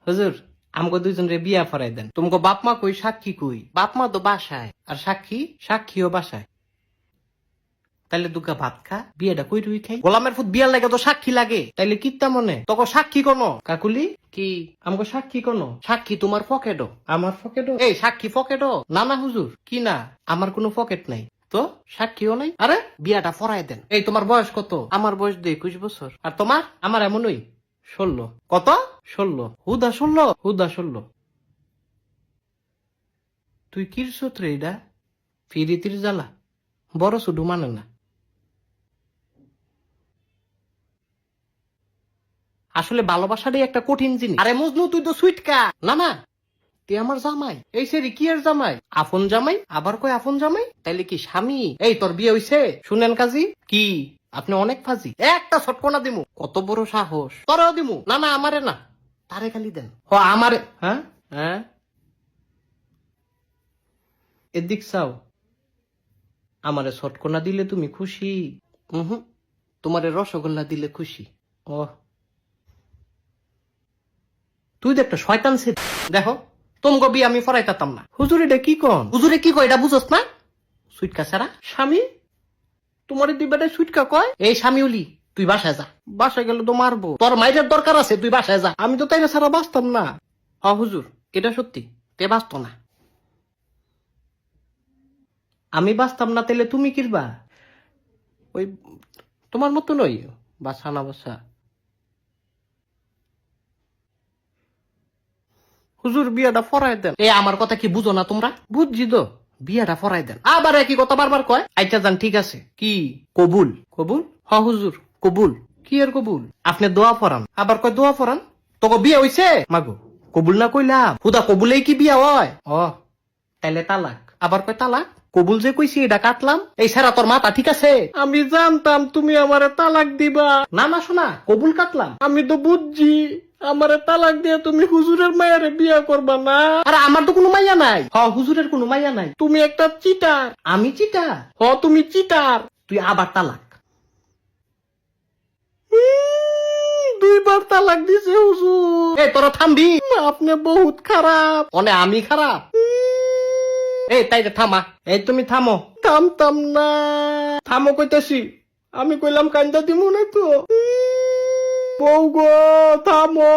হুজুর আমাকে দুইজন রে বিয়া ফরাই দেন। তোমাকে বাপ মা কই, সাক্ষী কই? বাপ মা তো বাসায়, আর সাক্ষীও বাসায়। তাইলে দুগা ভাত খা, বিয়েটা কই রুই খাই। গোলামের ফুট বিয়ার লাগে তো সাক্ষী লাগে, তাইলে কিত্তা মনে তোকে সাক্ষী কোনো? কাকুলি কি আমাকে সাক্ষী কোনো? সাক্ষী তোমার পকেটও। আমার পকেটও? এই সাক্ষী পকেটও না? না হুজুর, কি না, আমার কোনো পকেট নাই তো, সাক্ষীও নাই। আরে বিয়াটা ফরাই দেন। এই তোমার বয়স কত? আমার বয়স 21 বছর। আর তোমার? আমার এমনই 16। কত? 16। হুদা 16? হুদা 16। তুই কির সূত্রে এটা? ফিরিতির জ্বালা বড় শুধু মানে না। আসলে ভালোবাসাটাই একটা কঠিন জিনিস। আরে মজনু তুই তো সুইটকা। না না, তুই আমার জামাই। এই সেরি কি এর জামাই? আপন জামাই? আবার কই আপন জামাই? তাইলে কি স্বামী? এই তোর বিয়ে হইছে? শুনেন কাজী কি আপনি অনেক ফাজি। একটা ছটকনা দিমু। কত বড় সাহস! তোরও দিমু। না না, আমারে না, তারে খালি দেন। ও আমারে। হ্যাঁ হ্যাঁ, এদিক চাও। আমারে ছটকনা দিলে তুমি খুশি? হুম, তোমারে রসগোল্লা দিলে খুশি। ও, তুই তো একটা শয়তান ছে। দেখো তোমাকে বিয়ে আমি ফরাইতাম না। হুজুর এটা কি কন? হুজুরে কি কয় এটা বুঝস না? সুইটকা ছাড়া স্বামী? তোমার দুই বেটায় সুইটকা কয়? এই স্বামী উলি, তুই বাসায় যা। বাসায় গেলে তো মারবো। তোর মাইরের দরকার আছে, তুই বাসায় যা। আমি তো তাইলে ছাড়া বাঁচতাম না। হ হুজুর, এটা সত্যি, তে বাঁচত না। আমি বাঁচতাম না, তাইলে তুমি কিরবা? ওই তোমার মতো নই, বাসা না বাসা। হুজুর বিয়াটা ফরাই দেন। এ আমার কথা কি বুঝো না তোমরা? বুঝছি তো, বিয়াটা ফরাই দেন। আবার একই কথা বারবার কয়। আচ্ছা যান, ঠিক আছে। কি কবুল? কবুল? হ হুজুর কবুল। কি এর কবুল? আপনি দোয়া ফরান, আবার কয় দোয়া ফরান। তোকে বিয়ে হইছে? মাগো কবুল না কইলাম, হুদা কবুলেই কি বিয়া হয়? ও তাইলে তালাক। আবার কয় তালাক। কবুল যে কইছি এটা কাটলাম। এই সারা তোর মাথা ঠিক আছে? আমি জানতাম তুমি আমারে তালাক দিবা। না না শোনা, কবুল কাটলাম। আমি তো বুঝছি আমারে তালাক দিয়ে তুমি হুজুরের মায়ারে বিয়া করবা না। আরে আমার তো কোনো মাইয়া নাই। হ হুজুরের কোনো মাইয়া নাই। তুমি একটা চিটার। আমি চিটার? হ তুমি চিটার। তুই আবার তালাক। দুইবার তালাক দিছে হুজুর। এ তোরা থামবি? আপনি বহুত খারাপ। অনে আমি খারাপ? এই তাই থামা। এই তুমি থামো। থামতাম না। থামো কইতাছি। আমি কইলাম কান্দা দিমু না তো। বউ গো থামো।